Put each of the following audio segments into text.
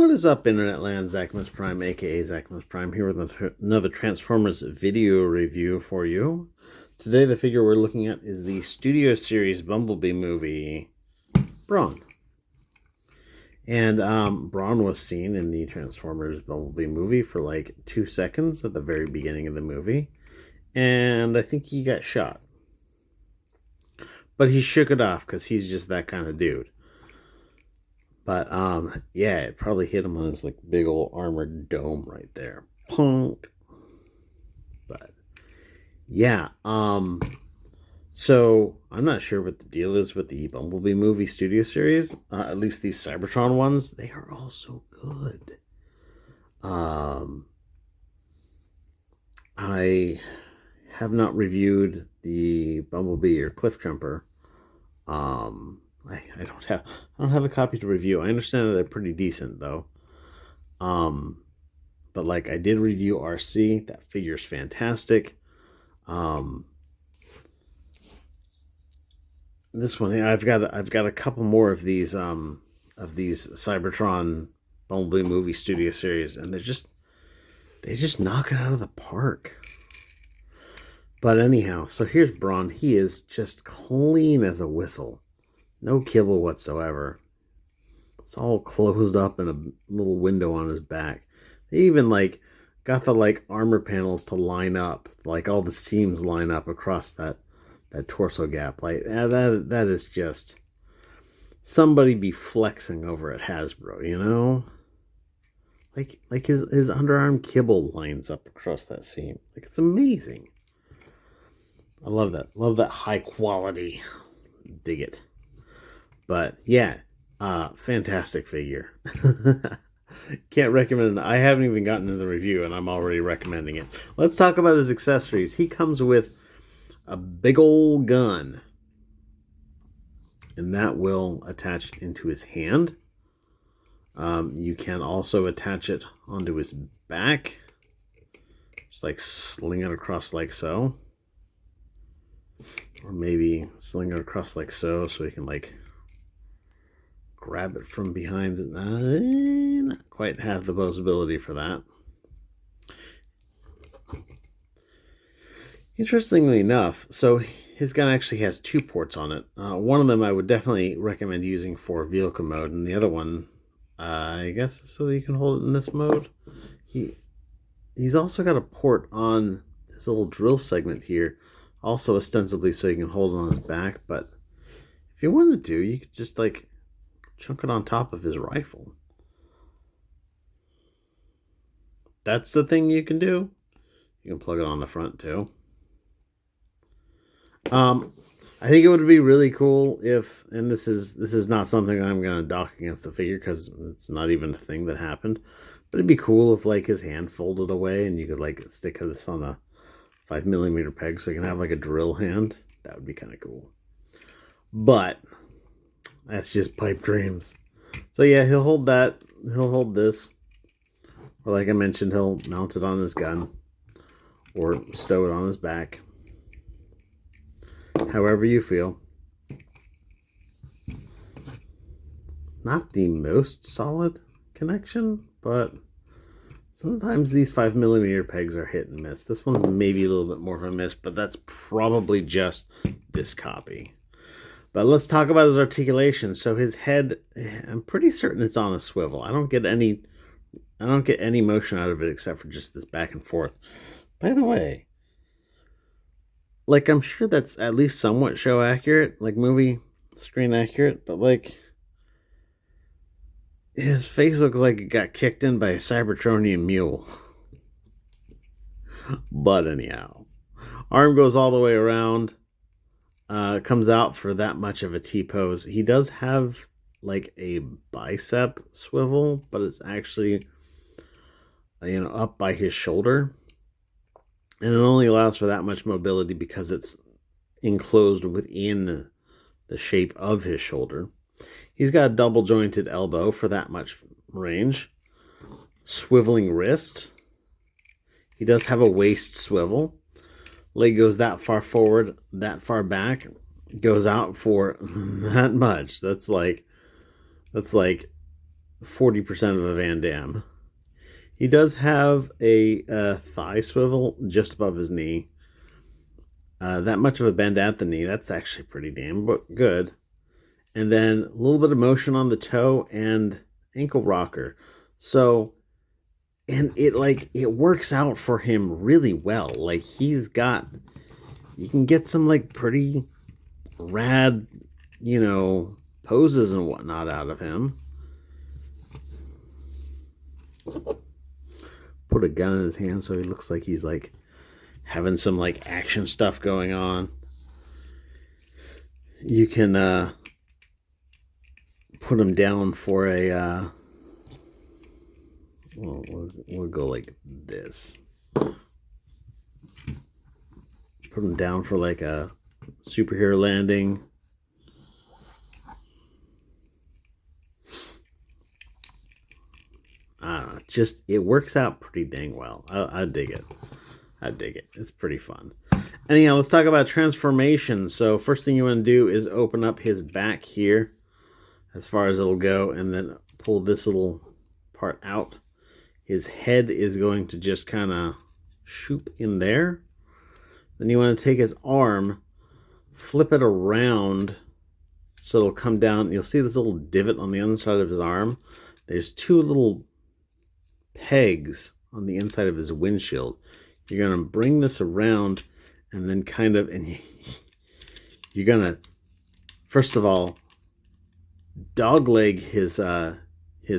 What is up, Internet Land? Zackmas Prime, aka Zackmas Prime, here with another Transformers video review for you. Today, the figure we're looking at is the Studio Series Bumblebee movie, Brawn. And Brawn was seen in the Transformers Bumblebee movie for like 2 seconds at the very beginning of the movie. And I think he got shot. But he shook it off because he's just that kind of dude. But, yeah, it probably hit him on his, like, big old armored dome right there. Punk. But, yeah, so, I'm not sure what the deal is with the Bumblebee movie studio series. At least these Cybertron ones. They are all so good. I have not reviewed the Bumblebee or Cliffjumper. I don't have a copy to review. I understand that they're pretty decent though. But like I did review RC. That figure's fantastic. This one, I've got a couple more of these Cybertron Bumblebee movie studio series, and they just knock it out of the park. But anyhow, so here's Brawn. He is just clean as a whistle. No kibble whatsoever. It's all closed up in a little window on his back. They even like got the like armor panels to line up, like all the seams line up across that torso gap. Like that is just somebody be flexing over at Hasbro, you know? Like his underarm kibble lines up across that seam. Like it's amazing. I love that. Love that high quality. Dig it. But yeah, fantastic figure. Can't recommend it. I haven't even gotten to the review and I'm already recommending it. Let's talk about his accessories. He comes with a big old gun. And that will attach into his hand. You can also attach it onto his back. Just like sling it across like so. Or maybe sling it across like so he can like grab it from behind. Not quite have the possibility for that. Interestingly enough, so his gun actually has 2 ports on it. One of them I would definitely recommend using for vehicle mode, and the other one, I guess, so that you can hold it in this mode. He's also got a port on this little drill segment here, also ostensibly so you can hold it on his back. But if you wanted to, you could just like chunk it on top of his rifle. That's the thing you can do. You can plug it on the front too. I think it would be really cool if, and this is not something I'm going to dock against the figure because it's not even a thing that happened, but it'd be cool if like his hand folded away and you could like stick this on a 5mm peg so you can have like a drill hand. That would be kind of cool. But that's just pipe dreams. So yeah, he'll hold that. He'll hold this. Or like I mentioned, he'll mount it on his gun. Or stow it on his back. However you feel. Not the most solid connection, but sometimes these 5mm pegs are hit and miss. This one's maybe a little bit more of a miss, but that's probably just this copy. But let's talk about his articulation. So his head, I'm pretty certain it's on a swivel. I don't get any motion out of it except for just this back and forth. By the way, like I'm sure that's at least somewhat show accurate, like movie screen accurate, but like his face looks like it got kicked in by a Cybertronian mule. But anyhow, arm goes all the way around. Comes out for that much of a T-pose. He does have like a bicep swivel, but it's actually, up by his shoulder. And it only allows for that much mobility because it's enclosed within the shape of his shoulder. He's got a double jointed elbow for that much range. Swiveling wrist. He does have a waist swivel. Leg goes that far forward, that far back, goes out for that much. That's like 40% of a Van Damme. He does have a thigh swivel just above his knee. That much of a bend at the knee, that's actually pretty damn good. And then a little bit of motion on the toe and ankle rocker. So, and it works out for him really well. Like you can get some like pretty rad, poses and whatnot out of him. Put a gun in his hand so he looks like he's like having some like action stuff going on. You can put him down for a we'll go like this. Put him down for like a superhero landing. I don't know, just it works out pretty dang well. I dig it. I dig it. It's pretty fun. Anyhow, let's talk about transformation. So first thing you want to do is open up his back here as far as it'll go, and then pull this little part out. His head is going to just kind of shoop in there. Then you want to take his arm, flip it around so it'll come down. You'll see this little divot on the underside of his arm. There's two little pegs on the inside of his windshield. You're going to bring this around and then you're going to, first of all, dogleg his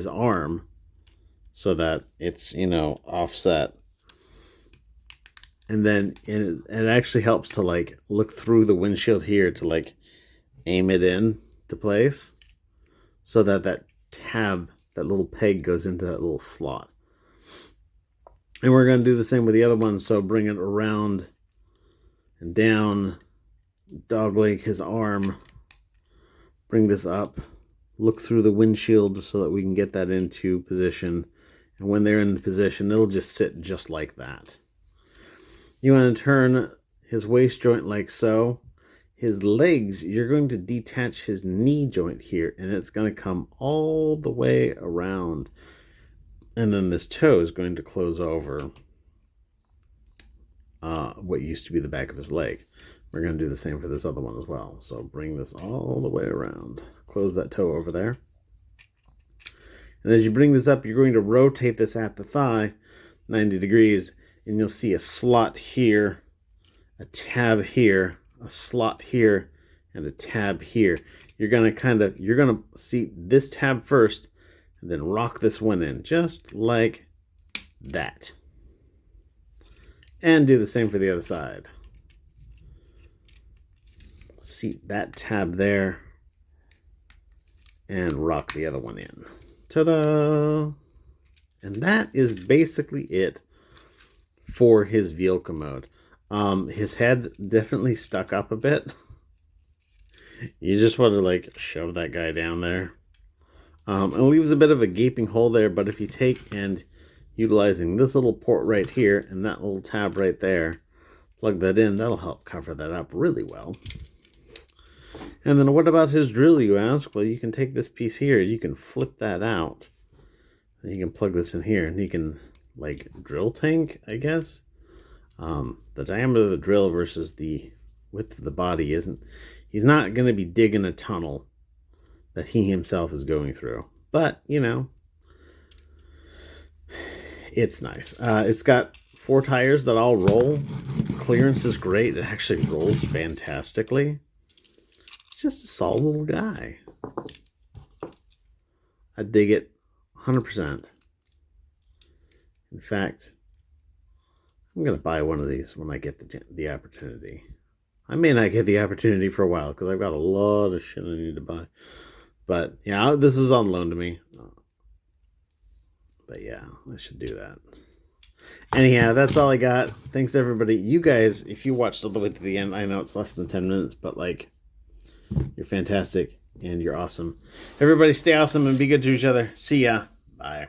arm so that it's, offset. And then it actually helps to like look through the windshield here to like aim it in to place so that that little peg goes into that little slot. And we're going to do the same with the other one. So bring it around and down, dogleg his arm, bring this up, look through the windshield so that we can get that into position. And when they're in the position, it'll just sit just like that. You want to turn his waist joint like so. His legs, you're going to detach his knee joint here, and it's going to come all the way around. And then this toe is going to close over what used to be the back of his leg. We're going to do the same for this other one as well. So bring this all the way around. Close that toe over there. And as you bring this up, you're going to rotate this at the thigh 90 degrees. And you'll see a slot here, a tab here, a slot here, and a tab here. You're going to see this tab first, and then rock this one in, just like that. And do the same for the other side. Seat that tab there, and rock the other one in. Ta-da! And that is basically it for his vehicle mode. His head definitely stuck up a bit. You just want to like shove that guy down there. It leaves a bit of a gaping hole there, but if you take and utilizing this little port right here and that little tab right there, plug that in, that'll help cover that up really well. And then what about his drill, you ask? Well, you can take this piece here, you can flip that out, and you can plug this in here, and you can like drill tank, I guess. The diameter of the drill versus the width of the body he's not going to be digging a tunnel that he himself is going through. But, it's nice. It's got 4 tires that all roll. Clearance is great. It actually rolls fantastically. It's just a solid little guy. I dig it 100%. In fact, I'm going to buy one of these when I get the opportunity. I may not get the opportunity for a while because I've got a lot of shit I need to buy. But yeah, this is on loan to me. But yeah, I should do that. Anyhow, that's all I got. Thanks everybody. You guys, if you watched all the way to the end, I know it's less than 10 minutes, but like, you're fantastic and you're awesome. Everybody stay awesome and be good to each other. See ya. Bye.